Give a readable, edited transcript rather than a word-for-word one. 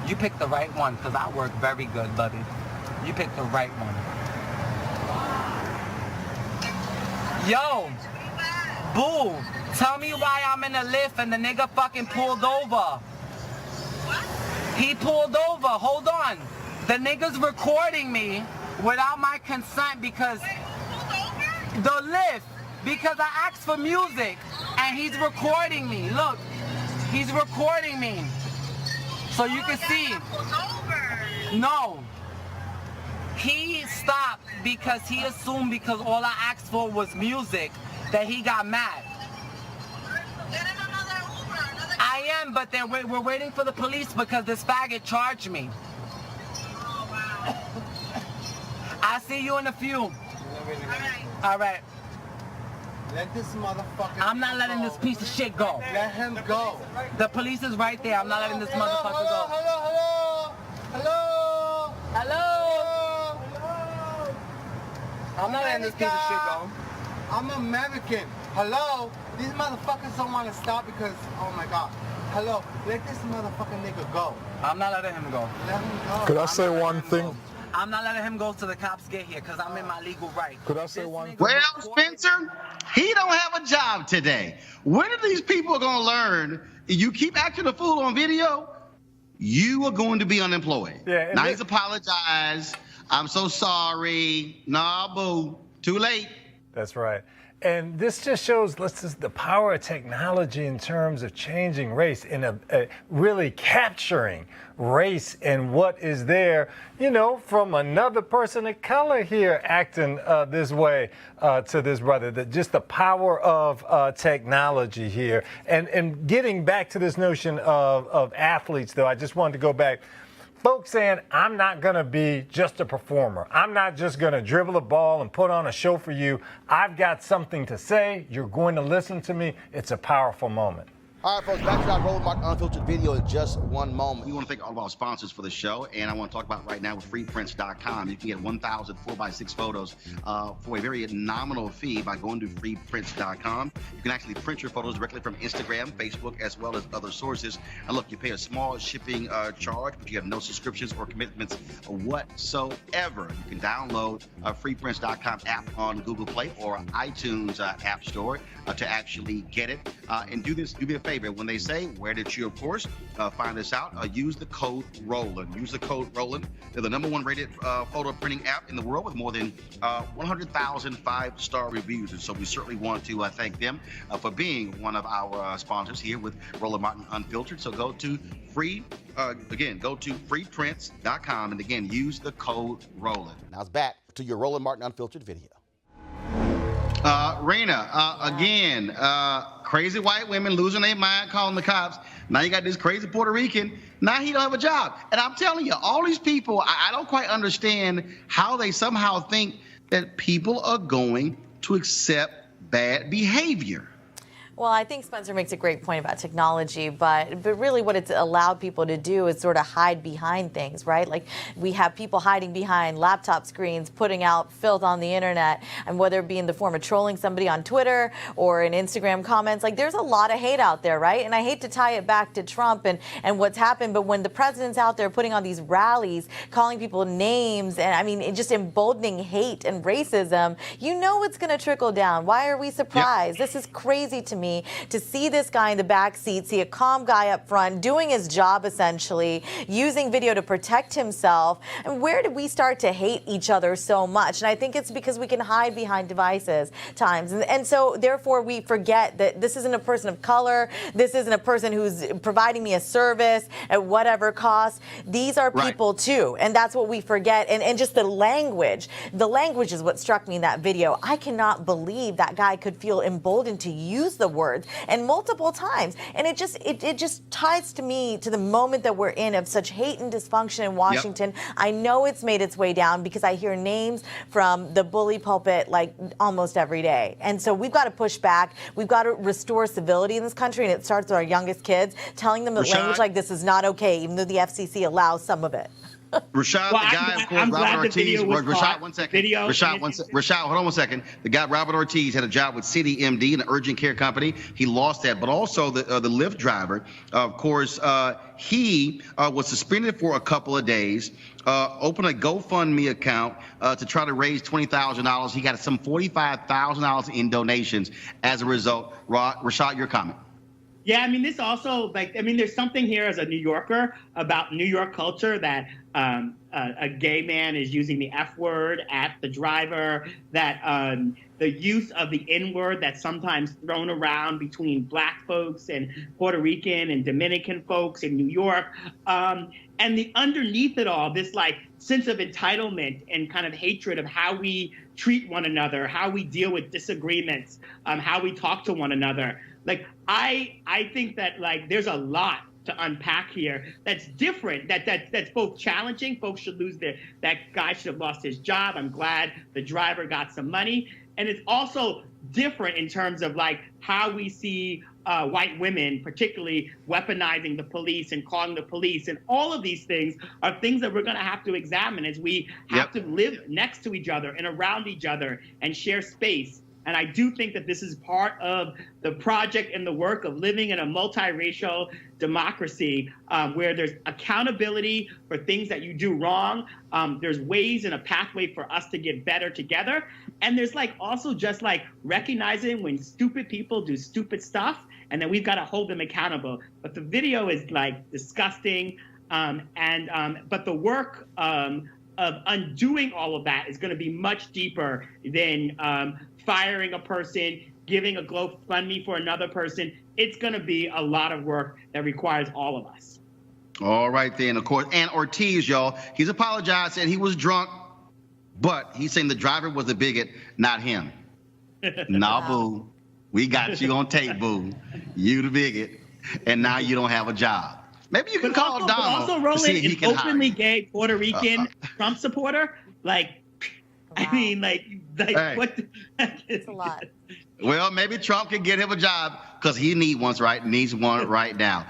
You picked the right one, because I work very good, buddy. You picked the right one. Yo, boo, tell me why I'm in a Lyft and the nigga fucking pulled over. What? He pulled over, hold on. The nigga's recording me without my consent because the Lyft, because I asked for music and he's recording me. Look, he's recording me. So you can see. No. He stopped because he assumed because all I asked for was music that he got mad. I am, but then we're waiting for the police because this faggot charged me. I'll see you in a few. All right. Let this motherfucker I'm not letting this piece of shit go. Let him go. The police is right there. I'm not letting this motherfucker go. Hello. I'm not letting this piece of shit go. I'm American. Hello? These motherfuckers don't want to stop because, oh my God. Hello? Let this motherfucking nigga go. I'm not letting him go. Let him go. Could I say one thing? I'm not letting him go till the cops get here because I'm in my legal right. Could I say one thing? Well, Spencer, he don't have a job today. When are these people going to learn? You keep acting a fool on video, you are going to be unemployed. Yeah, now he's apologized. I'm so sorry. Nah, boo. Too late. That's right. And this just shows the power of technology in terms of changing race and really capturing race and what is there, you know, from another person of color here acting this way to this brother. Just the power of technology here. And getting back to this notion of athletes, though, I just wanted to go back. Folks saying, I'm not going to be just a performer. I'm not just going to dribble a ball and put on a show for you. I've got something to say. You're going to listen to me. It's a powerful moment. All right, folks, back to our Roland Unfiltered video in just one moment. We want to thank all of our sponsors for the show, and I want to talk about right now with freeprints.com. You can get 1,000 4x6 photos for a very nominal fee by going to freeprints.com. You can actually print your photos directly from Instagram, Facebook, as well as other sources. And look, you pay a small shipping charge, but you have no subscriptions or commitments whatsoever. You can download freeprints.com app on Google Play or iTunes App Store to actually get it. And do me a favor. When they say, where did you, of course, find this out? Use the code Roland. Use the code Roland. They're the #1 rated photo printing app in the world with more than 100,000 5-star reviews. And so we certainly want to thank them for being one of our sponsors here with Roland Martin Unfiltered. So go to freeprints.com and again, use the code Roland. Now it's back to your Roland Martin Unfiltered video. Rena, again, crazy white women losing their mind, calling the cops. Now you got this crazy Puerto Rican. Now he don't have a job. And I'm telling you, all these people, I don't quite understand how they somehow think that people are going to accept bad behavior. Well, I think Spencer makes a great point about technology, but really what it's allowed people to do is sort of hide behind things, right? Like we have people hiding behind laptop screens, putting out filth on the internet, and whether it be in the form of trolling somebody on Twitter or in Instagram comments, like there's a lot of hate out there, right? And I hate to tie it back to Trump and what's happened, but when the president's out there putting on these rallies, calling people names, and I mean, it just emboldening hate and racism, you know it's going to trickle down. Why are we surprised? Yep. This is crazy to me to see this guy in the back seat, see a calm guy up front doing his job essentially, using video to protect himself. And where did we start to hate each other so much? And I think it's because we can hide behind devices times. And so therefore we forget that this isn't a person of color. This isn't a person who's providing me a service at whatever cost. These are people too. And that's what we forget. And just the language is what struck me in that video. I cannot believe that guy could feel emboldened to use the words and multiple times. And it just ties to me to the moment that we're in of such hate and dysfunction in Washington. Yep. I know it's made its way down because I hear names from the bully pulpit like almost every day. And so we've got to push back. We've got to restore civility in this country. And it starts with our youngest kids, telling them that language like this is not okay, even though the FCC allows some of it. Rashad, Well, the guy, of course, I'm glad Robert the Ortiz. video was Rashad, caught. one second. Video, Rashad, hold on one second. The guy, Robert Ortiz, had a job with City MD, an urgent care company. He lost that. But also the Lyft driver, of course, he was suspended for a couple of days, opened a GoFundMe account to try to raise $20,000. He got some $45,000 in donations as a result. Rashad, your comment. Yeah, I mean, this also, like, I mean, there's something here as a New Yorker about New York culture that a gay man is using the F word at the driver, that the use of the N word that's sometimes thrown around between Black folks and Puerto Rican and Dominican folks in New York. And the underneath it all, this like sense of entitlement and kind of hatred of how we treat one another, how we deal with disagreements, how we talk to one another. Like, I think that, like, there's a lot to unpack here that's different, that's both challenging. Folks should lose that guy should have lost his job. I'm glad the driver got some money. And it's also different in terms of, like, how we see white women, particularly weaponizing the police and calling the police. And all of these things are things that we're going to have to examine as we have to live next to each other and around each other and share space. And I do think that this is part of the project and the work of living in a multiracial democracy where there's accountability for things that you do wrong. There's ways and a pathway for us to get better together. And there's like also just like recognizing when stupid people do stupid stuff, and then we've got to hold them accountable. But the video is like disgusting. But the work of undoing all of that is going to be much deeper than firing a person, giving a GoFundMe for another person. It's going to be a lot of work that requires all of us. All right, then, of course. And Ortiz, y'all, he's apologized, said he was drunk, but he's saying the driver was a bigot, not him. Nah, boo. We got you on tape, boo. You the bigot, and now you don't have a job. Maybe you can call Donald also, Roland, to see if he an can openly hire. gay Puerto Rican Trump supporter, like, I mean, like Hey. what? It's a lot. Well, maybe Trump can get him a job because he needs one right now.